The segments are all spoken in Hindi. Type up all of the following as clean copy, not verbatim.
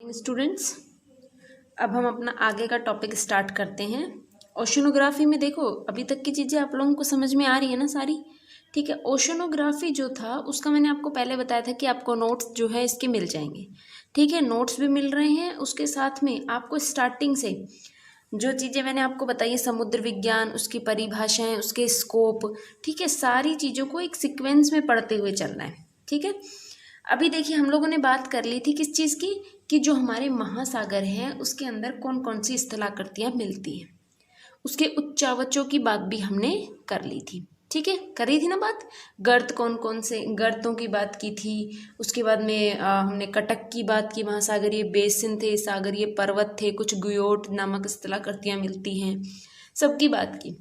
स्टूडेंट्स, अब हम अपना आगे का टॉपिक स्टार्ट करते हैं। ओशनोग्राफी में देखो, अभी तक की चीज़ें आप लोगों को समझ में आ रही है ना सारी? ठीक है। ओशनोग्राफी जो था उसका मैंने आपको पहले बताया था कि आपको नोट्स जो है इसके मिल जाएंगे। ठीक है, नोट्स भी मिल रहे हैं, उसके साथ में आपको स्टार्टिंग से जो चीज़ें मैंने आपको बताई है, समुद्र विज्ञान, उसकी परिभाषाएं, उसके स्कोप, ठीक है, सारी चीज़ों को एक सीक्वेंस में पढ़ते हुए चलना है। ठीक है। अभी देखिए, हम लोगों ने बात कर ली थी किस चीज़ की, कि जो हमारे महासागर हैं उसके अंदर कौन कौन सी स्थलाकृतियाँ मिलती हैं, उसके उच्चावचों की बात भी हमने कर ली थी। ठीक है, करी थी ना बात। गर्त कौन कौन से गर्तों की बात की थी, उसके बाद में हमने कटक की बात की, महासागरीय बेसिन थे, सागरीय पर्वत थे, कुछ गुयोट नामक स्थलाकृतियाँ मिलती हैं, सबकी बात की।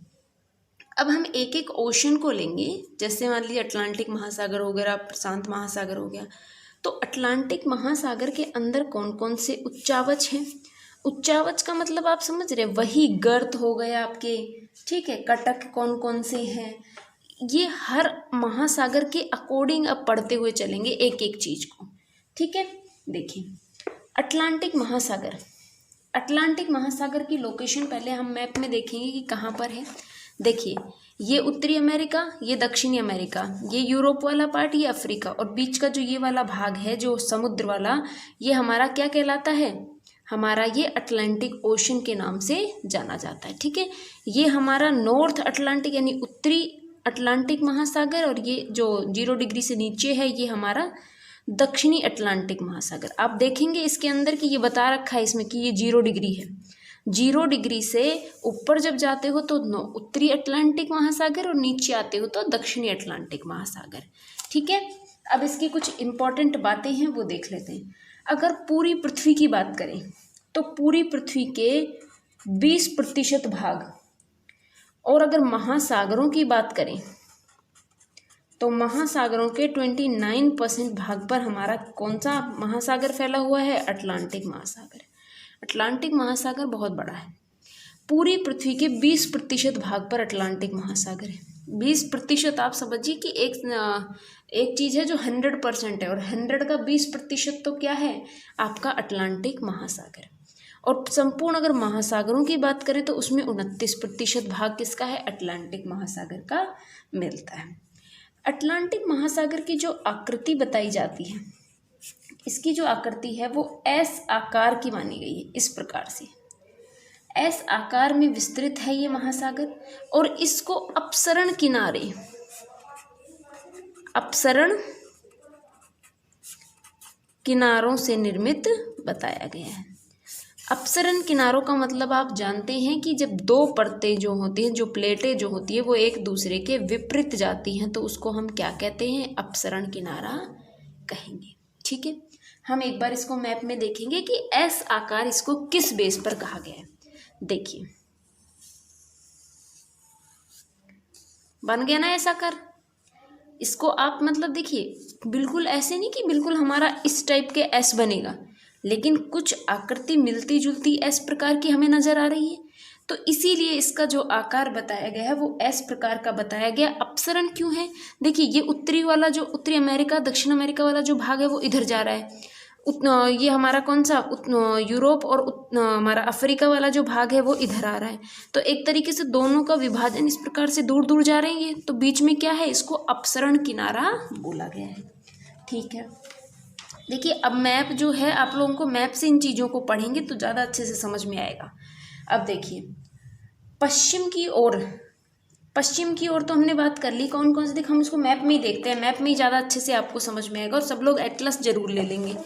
अब हम एक एक ओशन को लेंगे, जैसे मान लीजिए अटलांटिक महासागर हो गया, प्रशांत महासागर हो गया, तो अटलांटिक महासागर के अंदर कौन कौन से उच्चावच हैं। उच्चावच का मतलब आप समझ रहे हैं, वही गर्त हो गया आपके। ठीक है, कटक कौन कौन से हैं, ये हर महासागर के अकॉर्डिंग अब पढ़ते हुए चलेंगे एक एक चीज़ को। ठीक है, देखिए अटलांटिक महासागर। अटलांटिक महासागर की लोकेशन पहले हम मैप में देखेंगे कि कहाँ पर है। देखिए, ये उत्तरी अमेरिका, ये दक्षिणी अमेरिका, ये यूरोप वाला पार्ट, ये अफ्रीका, और बीच का जो ये वाला भाग है जो समुद्र वाला, ये हमारा क्या कहलाता है, हमारा ये अटलांटिक ओशन के नाम से जाना जाता है। ठीक है, ये हमारा नॉर्थ अटलांटिक यानी उत्तरी अटलांटिक महासागर, और ये जो 0 डिग्री से नीचे है ये हमारा दक्षिणी अटलांटिक महासागर। आप देखेंगे इसके अंदर कि ये बता रखा है इसमें कि ये 0 डिग्री है। 0 डिग्री से ऊपर जब जाते हो तो उत्तरी अटलांटिक महासागर, और नीचे आते हो तो दक्षिणी अटलांटिक महासागर। ठीक है, अब इसकी कुछ इंपॉर्टेंट बातें हैं वो देख लेते हैं। अगर पूरी पृथ्वी की बात करें तो पूरी पृथ्वी के 20% भाग, और अगर महासागरों की बात करें तो महासागरों के 29% भाग पर हमारा कौन सा महासागर फैला हुआ है, अटलांटिक महासागर। अटलांटिक महासागर बहुत बड़ा है। पूरी पृथ्वी के 20% भाग पर अटलांटिक महासागर है। 20% आप समझिए कि एक चीज़ है जो 100% है, और 100 का 20% तो क्या है, आपका अटलांटिक महासागर। और संपूर्ण अगर महासागरों की बात करें तो उसमें 29% भाग किसका है, अटलांटिक महासागर का मिलता है। अटलांटिक महासागर की जो आकृति बताई जाती है, इसकी जो आकृति है वो एस आकार की मानी गई है। इस प्रकार से एस आकार में विस्तृत है ये महासागर, और इसको अपसरण किनारे, अपसरण किनारों से निर्मित बताया गया है। अपसरण किनारों का मतलब आप जानते हैं कि जब दो परतें जो होती हैं, जो प्लेटें जो होती है, वो एक दूसरे के विपरीत जाती हैं तो उसको हम क्या कहते हैं, अपसरण किनारा कहेंगे। ठीक है, हम एक बार इसको मैप में देखेंगे कि एस आकार इसको किस बेस पर कहा गया है। देखिए, बन गया ना एस आकार। इसको आप मतलब देखिए, बिल्कुल ऐसे नहीं कि बिल्कुल हमारा इस टाइप के एस बनेगा, लेकिन कुछ आकृति मिलती जुलती एस प्रकार की हमें नजर आ रही है, तो इसीलिए इसका जो आकार बताया गया है वो एस प्रकार का बताया गया। अपसरण क्यों है, देखिए ये उत्तरी वाला जो उत्तरी अमेरिका दक्षिण अमेरिका वाला जो भाग है वो इधर जा रहा है, ये हमारा कौन सा यूरोप, और हमारा अफ्रीका वाला जो भाग है वो इधर आ रहा है, तो एक तरीके से दोनों का विभाजन इस प्रकार से दूर दूर जा रहे हैं, तो बीच में क्या है, इसको अपसरण किनारा बोला गया है। ठीक है, देखिए अब मैप जो है, आप लोगों को मैप से इन चीज़ों को पढ़ेंगे तो ज़्यादा अच्छे से समझ में आएगा। अब देखिए पश्चिम की ओर तो हमने बात कर ली, कौन कौन से, देख हम इसको मैप में ही देखते हैं, मैप में ही ज़्यादा अच्छे से आपको समझ में आएगा, और सब लोग एटलस जरूर ले लेंगे।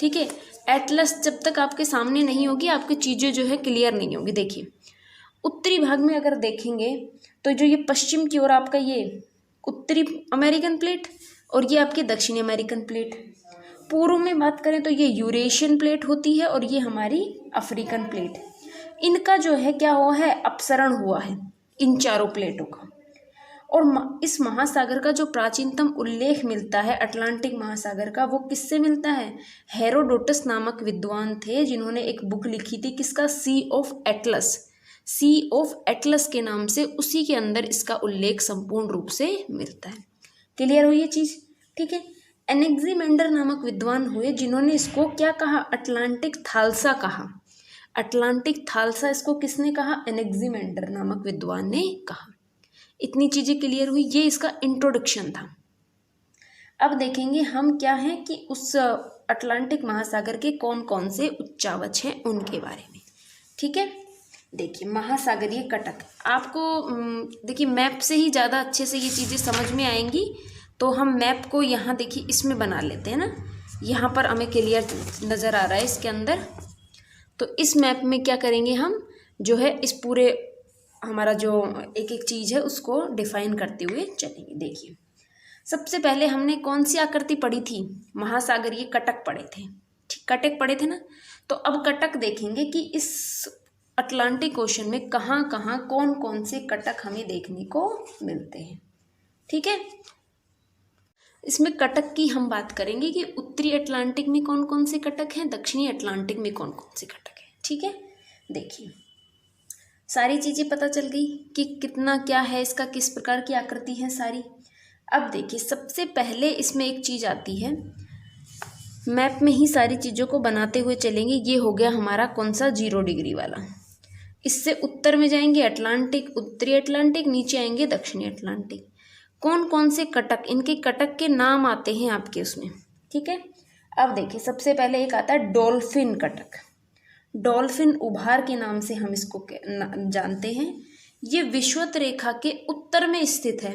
ठीक है, एटलस जब तक आपके सामने नहीं होगी आपकी चीज़ें जो है क्लियर नहीं होगी। देखिए उत्तरी भाग में अगर देखेंगे तो जो ये पश्चिम की ओर आपका ये उत्तरी अमेरिकन प्लेट, और ये आपकी दक्षिणी अमेरिकन प्लेट। पूर्व में बात करें तो ये यूरेशियन प्लेट होती है, और ये हमारी अफ्रीकन प्लेट। इनका जो है क्या हुआ है, अपसरण हुआ है इन चारों प्लेटों का। और इस महासागर का जो प्राचीनतम उल्लेख मिलता है अटलांटिक महासागर का, वो किससे मिलता है, हेरोडोटस नामक विद्वान थे जिन्होंने एक बुक लिखी थी, किसका, sea of Atlas. Sea of Atlas के नाम से, उसी के अंदर इसका उल्लेख संपूर्ण रूप से मिलता है। क्लियर हुई ये चीज़। ठीक है, एनेक्सिमेंडर नामक विद्वान हुए जिन्होंने इसको क्या कहा, अटलांटिक थालसा कहा। अटलांटिक थालसा इसको किसने कहा, एनेक्सिमेंडर नामक विद्वान ने कहा। इतनी चीजें क्लियर हुई, ये इसका इंट्रोडक्शन था। अब देखेंगे हम क्या है कि उस अटलांटिक महासागर के कौन कौन से उच्चावच हैं उनके बारे में। ठीक है, देखिए महासागरीय कटक आपको देखिए मैप से ही ज़्यादा अच्छे से ये चीज़ें समझ में आएंगी। तो हम मैप को यहाँ देखिए इसमें बना लेते हैं ना, यहाँ पर हमें क्लियर नज़र आ रहा है इसके अंदर। तो इस मैप में क्या करेंगे हम, जो है इस पूरे हमारा जो एक एक चीज़ है उसको डिफाइन करते हुए चलेंगे। देखिए सबसे पहले हमने कौन सी आकृति पढ़ी थी, महासागरीय कटक पढ़े थे। ठीक, कटक पढ़े थे ना। तो अब कटक देखेंगे कि इस अटलांटिक ओशन में कहाँ कहाँ कौन कौन से कटक हमें देखने को मिलते हैं। ठीक है, इसमें कटक की हम बात करेंगे कि उत्तरी अटलांटिक में कौन कौन से कटक हैं, दक्षिणी अटलांटिक में कौन कौन से कटक हैं। ठीक है, देखिए सारी चीज़ें पता चल गई कि कितना क्या है इसका, किस प्रकार की आकृति है सारी। अब देखिए सबसे पहले इसमें एक चीज़ आती है, मैप में ही सारी चीज़ों को बनाते हुए चलेंगे। ये हो गया हमारा कौन सा, 0 डिग्री वाला। इससे उत्तर में जाएंगे अटलांटिक, उत्तरी अटलांटिक, नीचे आएंगे दक्षिणी अटलांटिक। कौन कौन से कटक, इनके कटक के नाम आते हैं आपके उसमें। ठीक है, अब देखिए सबसे पहले एक आता है डॉल्फिन कटक। डॉल्फिन उभार के नाम से हम इसको जानते हैं। ये विषुवत रेखा के उत्तर में स्थित है,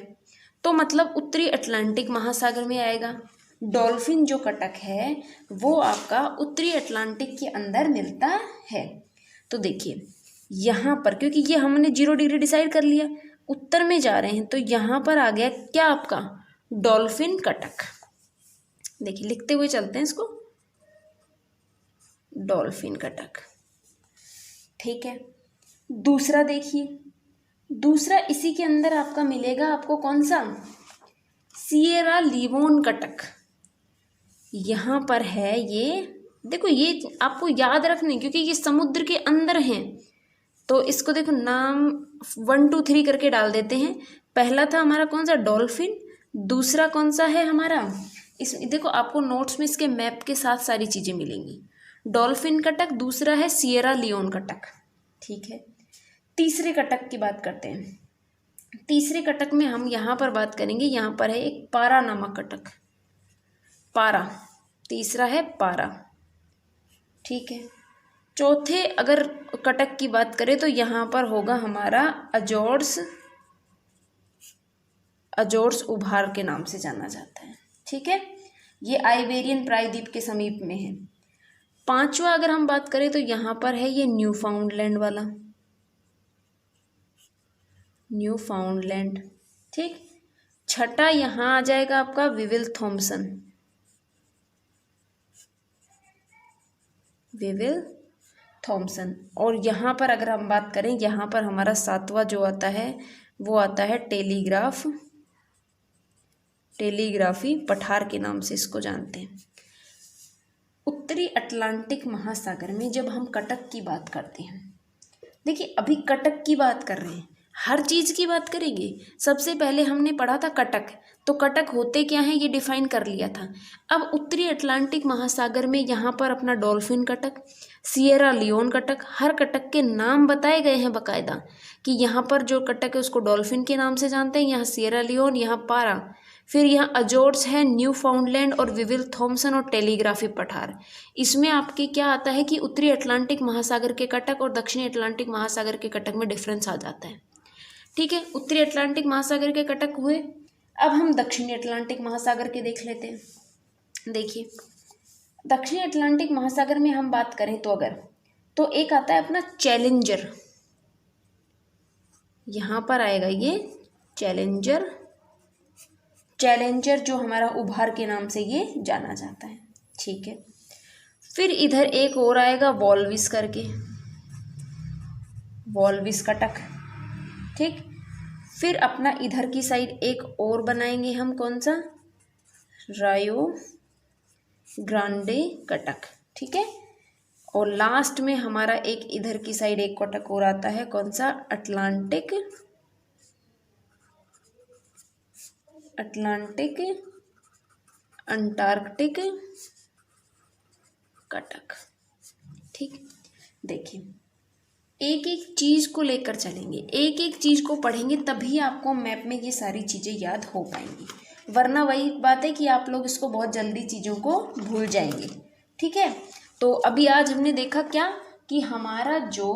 तो मतलब उत्तरी अटलांटिक महासागर में आएगा। डॉल्फिन जो कटक है वो आपका उत्तरी अटलांटिक के अंदर मिलता है। तो देखिए यहाँ पर, क्योंकि ये हमने 0 डिग्री डिसाइड कर लिया, उत्तर में जा रहे हैं, तो यहाँ पर आ गया क्या आपका, डॉल्फिन कटक। देखिए लिखते हुए चलते हैं इसको, डॉल्फिन कटक। ठीक है, दूसरा देखिए, दूसरा इसी के अंदर आपका मिलेगा, आपको कौन सा, सिएरा लियोन कटक। यहाँ पर है ये, देखो ये आपको याद रखने, क्योंकि ये समुद्र के अंदर हैं। तो इसको देखो नाम 1 2 3 करके डाल देते हैं। पहला था हमारा कौन सा, डॉल्फिन। दूसरा कौन सा है हमारा, इस देखो आपको नोट्स में इसके मैप के साथ सारी चीज़ें मिलेंगी। डॉल्फिन कटक, दूसरा है सिएरा लियोन कटक। ठीक है, तीसरे कटक की बात करते हैं। तीसरे कटक में हम यहाँ पर बात करेंगे, यहाँ पर है एक पारा नामक कटक, पारा। तीसरा है पारा। ठीक है, चौथे अगर कटक की बात करें तो यहाँ पर होगा हमारा अजोर्स। अजोर्स उभार के नाम से जाना जाता है। ठीक है, ये आइबेरियन प्रायद्वीप के समीप में है। पांचवा अगर हम बात करें तो यहाँ पर है ये न्यूफाउंडलैंड वाला, न्यूफाउंडलैंड। ठीक, छठा यहाँ आ जाएगा आपका विविल थॉम्सन, विविल थॉम्सन। और यहाँ पर अगर हम बात करें, यहाँ पर हमारा सातवां जो आता है वो आता है टेलीग्राफ, टेलीग्राफी पठार के नाम से इसको जानते हैं। उत्तरी अटलांटिक महासागर में जब हम कटक की बात करते हैं, देखिए अभी कटक की बात कर रहे हैं, हर चीज़ की बात करेंगे। सबसे पहले हमने पढ़ा था कटक, तो कटक होते क्या हैं ये डिफाइन कर लिया था। अब उत्तरी अटलांटिक महासागर में यहाँ पर अपना डॉल्फिन कटक, सिएरा लियोन कटक, हर कटक के नाम बताए गए हैं बाकायदा, कि यहाँ पर जो कटक है उसको डॉल्फिन के नाम से जानते हैं, यहाँ सिएरा लियोन, यहाँ पारा, फिर यहाँ अजोर्स है, न्यू फाउंडलैंड और विविल थॉम्सन और टेलीग्राफी पठार। इसमें आपके क्या आता है कि उत्तरी अटलांटिक महासागर के कटक और दक्षिणी अटलांटिक महासागर के कटक में डिफरेंस आ जाता है। ठीक है, उत्तरी अटलांटिक महासागर के कटक हुए। अब हम दक्षिणी अटलांटिक महासागर के देख लेते हैं। देखिए दक्षिणी अटलांटिक महासागर में हम बात करें तो अगर, तो एक आता है अपना चैलेंजर, यहाँ पर आएगा ये चैलेंजर, चैलेंजर जो हमारा उभार के नाम से ये जाना जाता है। ठीक है, फिर इधर एक और आएगा वॉल्विस करके, वॉल्विस कटक। ठीक, फिर अपना इधर की साइड एक और बनाएंगे हम, कौन सा, रायो ग्रांडे कटक। ठीक है, और लास्ट में हमारा एक इधर की साइड एक कटक और आता है, कौन सा, अटलांटिक, अटलांटिक अंटार्कटिक कटक। ठीक, देखिए एक एक चीज को लेकर चलेंगे, एक एक चीज को पढ़ेंगे, तभी आपको मैप में ये सारी चीजें याद हो पाएंगी, वरना वही बात है कि आप लोग इसको बहुत जल्दी चीजों को भूल जाएंगे। ठीक है, तो अभी आज हमने देखा क्या कि हमारा जो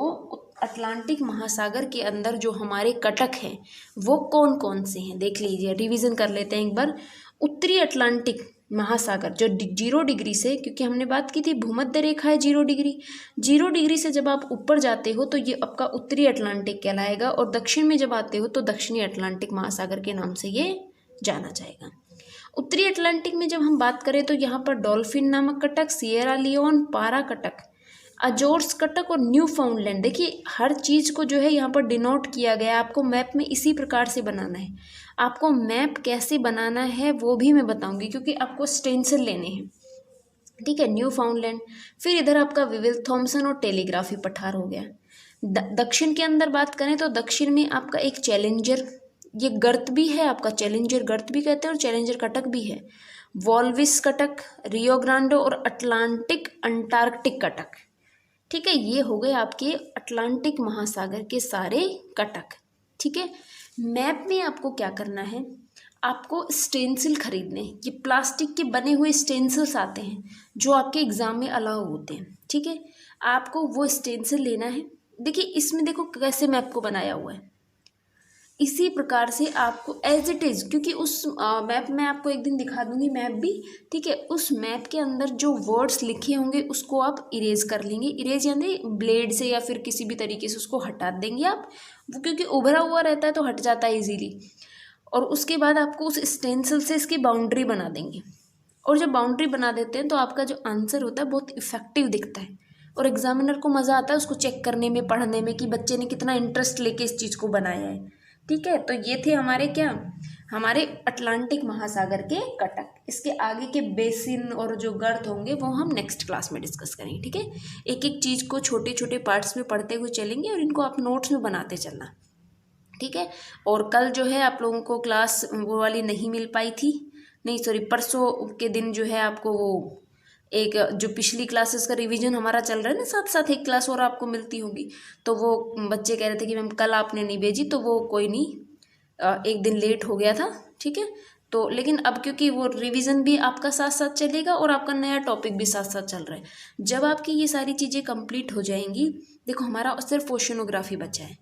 अटलांटिक महासागर के अंदर जो हमारे कटक हैं वो कौन कौन से हैं, देख लीजिए, रिवीजन कर लेते हैं एक बार। उत्तरी अटलांटिक महासागर जो 0 डिग्री से, क्योंकि हमने बात की थी भूमध्य रेखा है 0 डिग्री, 0 डिग्री से जब आप ऊपर जाते हो तो ये आपका उत्तरी अटलांटिक कहलाएगा, और दक्षिण में जब आते हो तो दक्षिणी अटलांटिक महासागर के नाम से ये जाना जाएगा। उत्तरी अटलांटिक में जब हम बात करें तो यहाँ पर डॉल्फिन नामक कटक, सिएरा लियोन, पारा कटक, अजोर्स कटक और न्यू फाउंडलैंड। देखिए हर चीज़ को जो है यहाँ पर डिनोट किया गया है, आपको मैप में इसी प्रकार से बनाना है। आपको मैप कैसे बनाना है वो भी मैं बताऊंगी, क्योंकि आपको स्टेंसिल लेने हैं। ठीक है, न्यू फाउंडलैंड, फिर इधर आपका विविल थॉम्सन और टेलीग्राफी पठार हो गया। दक्षिण के अंदर बात करें तो दक्षिण में आपका एक चैलेंजर, ये गर्त भी है आपका, चैलेंजर गर्त भी कहते हैं और चैलेंजर कटक भी है, वॉल्विस कटक, रियो ग्रांडो और अटलांटिक अंटार्कटिक कटक। ठीक है, ये हो गए आपके अटलांटिक महासागर के सारे कटक। ठीक है, मैप में आपको क्या करना है, आपको स्टेंसिल खरीदने, ये प्लास्टिक के बने हुए स्टेंसिल्स आते हैं जो आपके एग्जाम में अलाउ होते हैं। ठीक है, आपको वो स्टेंसिल लेना है। देखिए इसमें देखो कैसे मैप को बनाया हुआ है, इसी प्रकार से आपको एज इट इज़, क्योंकि उस मैप में आपको एक दिन दिखा दूंगी मैप भी। ठीक है, उस मैप के अंदर जो वर्ड्स लिखे होंगे उसको आप इरेज कर लेंगे, इरेज यानी ब्लेड से या फिर किसी भी तरीके से उसको हटा देंगे आप, वो क्योंकि उभरा हुआ रहता है तो हट जाता है इजीली। और उसके बाद आपको उस स्टेंसिल से इसकी बाउंड्री बना देंगे, और जब बाउंड्री बना देते हैं तो आपका जो आंसर होता है बहुत इफेक्टिव दिखता है, और एग्जामिनर को मज़ा आता है उसको चेक करने में, पढ़ने में कि बच्चे ने कितना इंटरेस्ट लेके इस चीज़ को बनाया है। ठीक है, तो ये थे हमारे क्या, हमारे अटलांटिक महासागर के कटक। इसके आगे के बेसिन और जो गर्त होंगे वो हम नेक्स्ट क्लास में डिस्कस करेंगे। ठीक है, एक एक चीज़ को छोटे छोटे पार्ट्स में पढ़ते हुए चलेंगे और इनको आप नोट्स में बनाते चलना। ठीक है, और कल जो है आप लोगों को क्लास वो वाली नहीं मिल पाई थी, नहीं सॉरी, परसों के दिन जो है आपको वो एक जो पिछली क्लासेस का रिवीजन हमारा चल रहा है ना, साथ साथ एक क्लास और आपको मिलती होगी, तो वो बच्चे कह रहे थे कि मैम कल आपने नहीं भेजी, तो वो कोई नहीं, एक दिन लेट हो गया था। ठीक है, तो लेकिन अब क्योंकि वो रिवीजन भी आपका साथ साथ चलेगा और आपका नया टॉपिक भी साथ साथ चल रहा है, जब आपकी ये सारी चीज़ें कंप्लीट हो जाएंगी, देखो हमारा सिर्फ ओशनोग्राफी बचा है।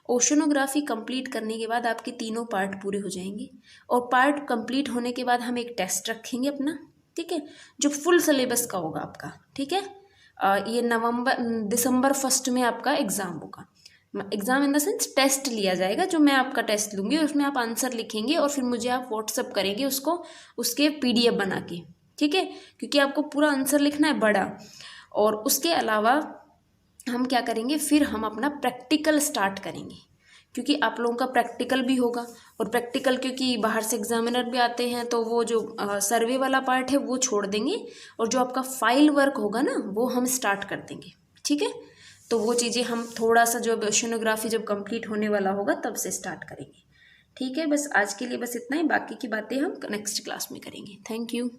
ओशनोग्राफी कंप्लीट करने के बाद आपके तीनों पार्ट पूरे हो जाएंगे, और पार्ट कंप्लीट होने के बाद हम एक टेस्ट रखेंगे अपना। ठीक है, जो फुल सिलेबस का होगा आपका। ठीक है, ये दिसंबर 1 में आपका एग्ज़ाम होगा, exam in the sense test लिया जाएगा, जो मैं आपका टेस्ट लूँगी, उसमें आप आंसर लिखेंगे और फिर मुझे आप व्हाट्सअप करेंगे उसको, उसके PDF बना के। ठीक है, क्योंकि आपको पूरा आंसर लिखना है बड़ा। और उसके अलावा हम क्या करेंगे, फिर हम अपना प्रैक्टिकल स्टार्ट करेंगे, क्योंकि आप लोगों का प्रैक्टिकल भी होगा, और प्रैक्टिकल क्योंकि बाहर से एग्जामिनर भी आते हैं, तो वो जो सर्वे वाला पार्ट है वो छोड़ देंगे, और जो आपका फाइल वर्क होगा ना वो हम स्टार्ट कर देंगे। ठीक है, तो वो चीज़ें हम थोड़ा सा जो ओशनोग्राफी जब कंप्लीट होने वाला होगा तब से स्टार्ट करेंगे। ठीक है, बस आज के लिए बस इतना ही, बाकी की बातें हम नेक्स्ट क्लास में करेंगे। Thank you.